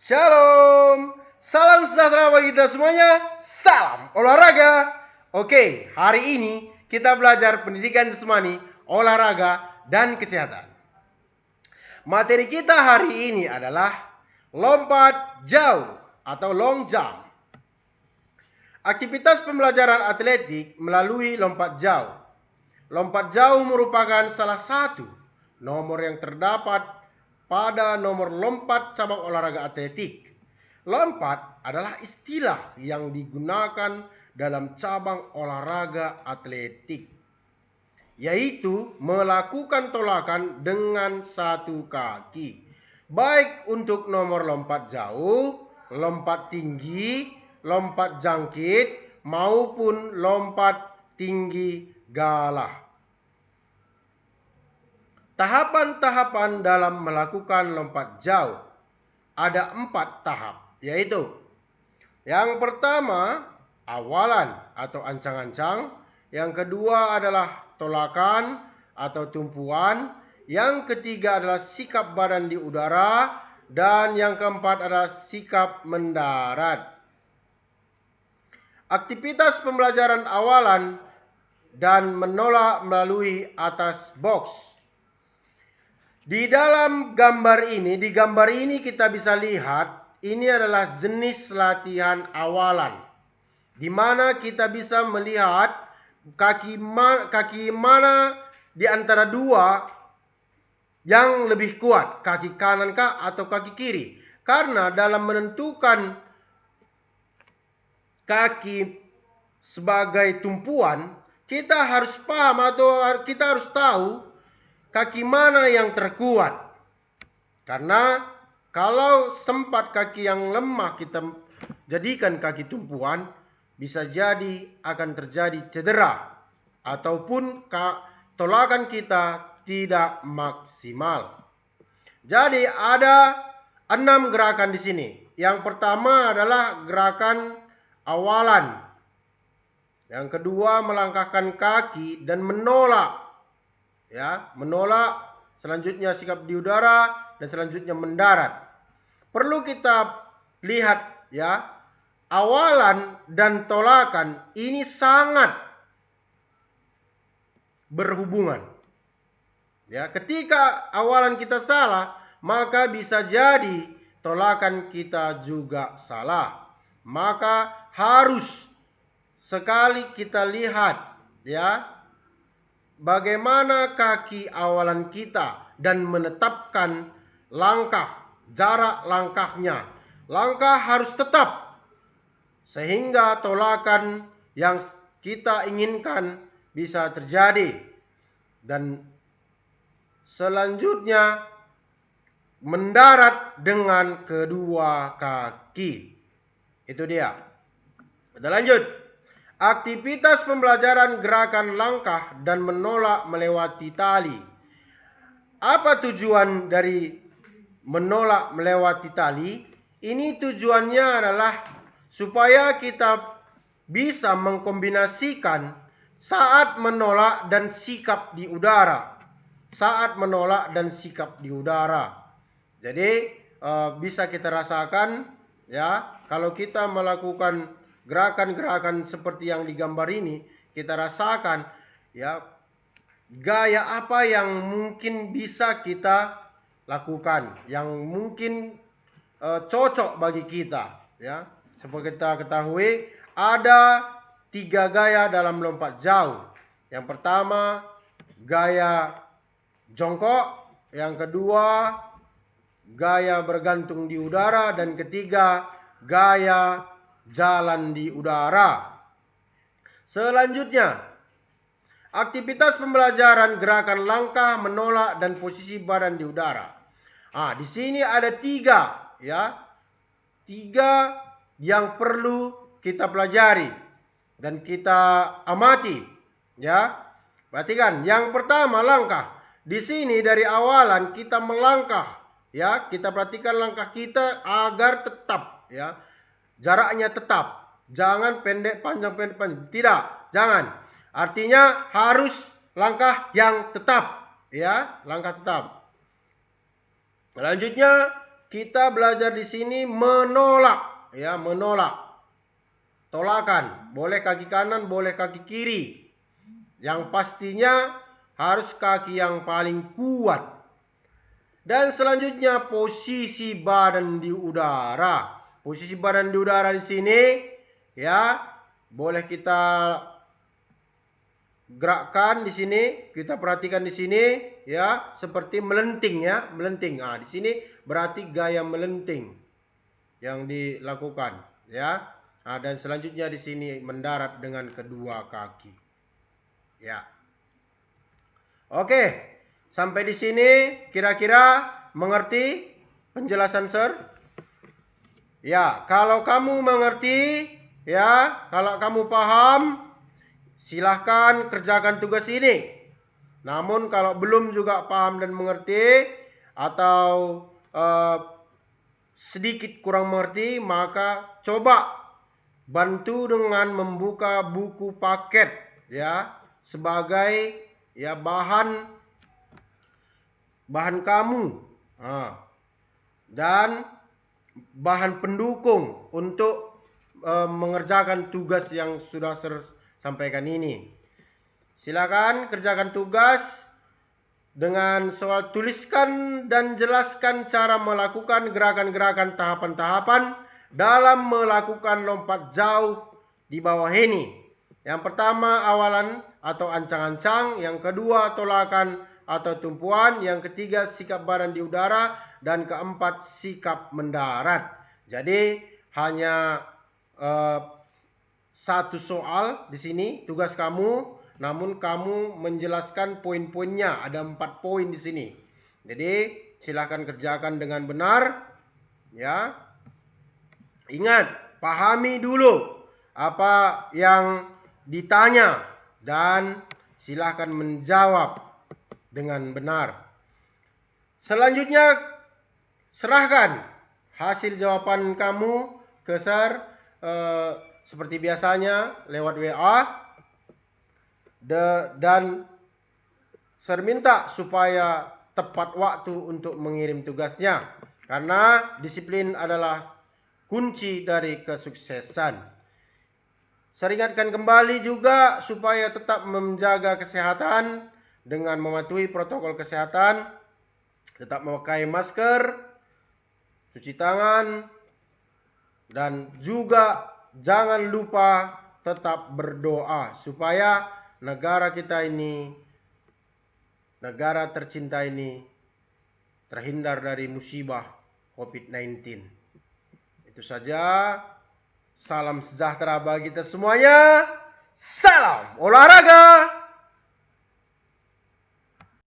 Shalom, salam sejahtera bagi kita semuanya, salam olahraga. Oke, hari ini kita belajar pendidikan jasmani, olahraga, dan kesehatan. Materi kita hari ini adalah lompat jauh atau long jump. Aktivitas pembelajaran atletik melalui lompat jauh. Lompat jauh merupakan salah satu nomor yang terdapat pada nomor lompat cabang olahraga atletik. Lompat adalah istilah yang digunakan dalam cabang olahraga atletik, yaitu melakukan tolakan dengan satu kaki, baik untuk nomor lompat jauh, lompat tinggi, lompat jangkit, maupun lompat tinggi galah. Tahapan-tahapan dalam melakukan lompat jauh ada 4 tahap, yaitu yang pertama awalan atau ancang-ancang, yang kedua adalah tolakan atau tumpuan, yang ketiga adalah sikap badan di udara, dan yang keempat adalah sikap mendarat. Aktivitas pembelajaran awalan dan menolak melalui atas box. Di dalam gambar ini, kita bisa lihat ini adalah jenis latihan awalan, di mana kita bisa melihat kaki mana di antara dua yang lebih kuat, kaki kanan kah atau kaki kiri. Karena dalam menentukan kaki sebagai tumpuan, kita harus paham atau kita harus tahu kaki mana yang terkuat. Karena kalau sempat kaki yang lemah kita jadikan kaki tumpuan, bisa jadi akan terjadi cedera ataupun tolakan kita tidak maksimal. Jadi ada 6 gerakan di sini. Yang pertama adalah gerakan awalan. Yang kedua melangkahkan kaki dan menolak. Ya, menolak, selanjutnya sikap di udara, dan selanjutnya mendarat. Perlu kita lihat ya, awalan dan tolakan ini sangat berhubungan. Ya, ketika awalan kita salah, maka bisa jadi tolakan kita juga salah. Maka harus sekali kita lihat ya, bagaimana kaki awalan kita dan menetapkan langkah, jarak langkahnya. Langkah harus tetap sehingga tolakan yang kita inginkan bisa terjadi. Dan selanjutnya mendarat dengan kedua kaki. Itu dia. Kita lanjut. Aktivitas pembelajaran gerakan langkah dan menolak melewati tali. Apa tujuan dari menolak melewati tali? Ini tujuannya adalah supaya kita bisa mengkombinasikan saat menolak dan sikap di udara. Saat menolak dan sikap di udara. Jadi bisa kita rasakan ya, kalau kita melakukan gerakan-gerakan seperti yang digambar ini, kita rasakan ya, gaya apa yang mungkin bisa kita lakukan, yang mungkin cocok bagi kita ya. Seperti kita ketahui ada 3 gaya dalam lompat jauh. Yang pertama gaya jongkok, yang kedua gaya bergantung di udara, dan ketiga gaya jalan di udara. Selanjutnya, aktivitas pembelajaran gerakan langkah, menolak, dan posisi badan di udara. Di sini ada 3 ya. 3 yang perlu kita pelajari dan kita amati ya. Perhatikan, yang pertama langkah. Di sini dari awalan kita melangkah ya, kita perhatikan langkah kita agar tetap ya. Jaraknya tetap, jangan pendek panjang pendek panjang, tidak, jangan. Artinya harus langkah yang tetap ya, langkah tetap. Selanjutnya kita belajar di sini menolak, ya, menolak. Tolakan, boleh kaki kanan, boleh kaki kiri. Yang pastinya harus kaki yang paling kuat. Dan selanjutnya posisi badan di udara. Posisi badan di udara di sini, ya, boleh kita gerakkan di sini, kita perhatikan di sini, ya, seperti melenting, ya, melenting. Nah, di sini berarti gaya melenting yang dilakukan, ya. Nah, dan selanjutnya di sini mendarat dengan kedua kaki, ya. Oke, sampai di sini kira-kira mengerti penjelasan Sir? Ya, kalau kamu mengerti, ya, kalau kamu paham, silahkan kerjakan tugas ini. Namun kalau belum juga paham dan mengerti atau sedikit kurang mengerti, maka coba bantu dengan membuka buku paket, ya, sebagai, ya, bahan kamu, dan bahan pendukung untuk mengerjakan tugas yang sudah saya sampaikan ini. Silakan kerjakan tugas dengan soal, tuliskan dan jelaskan cara melakukan gerakan-gerakan tahapan-tahapan dalam melakukan lompat jauh di bawah ini. Yang pertama awalan atau ancang-ancang, yang kedua tolakan atau tumpuan, yang ketiga sikap badan di udara, dan keempat sikap mendarat. Jadi hanya satu soal di sini tugas kamu, namun kamu menjelaskan poin-poinnya. Ada 4 poin di sini. Jadi silakan kerjakan dengan benar, ya. Ingat, pahami dulu apa yang ditanya dan silakan menjawab dengan benar. Selanjutnya serahkan hasil jawaban kamu ke Sir seperti biasanya lewat WA. Dan Sir minta supaya tepat waktu untuk mengirim tugasnya, karena disiplin adalah kunci dari kesuksesan. Saya ingatkan kembali juga supaya tetap menjaga kesehatan dengan mematuhi protokol kesehatan, tetap memakai masker, cuci tangan, dan juga jangan lupa tetap berdoa supaya negara kita ini, negara tercinta ini, terhindar dari musibah COVID-19. Itu saja. Salam sejahtera bagi kita semuanya. Salam olahraga.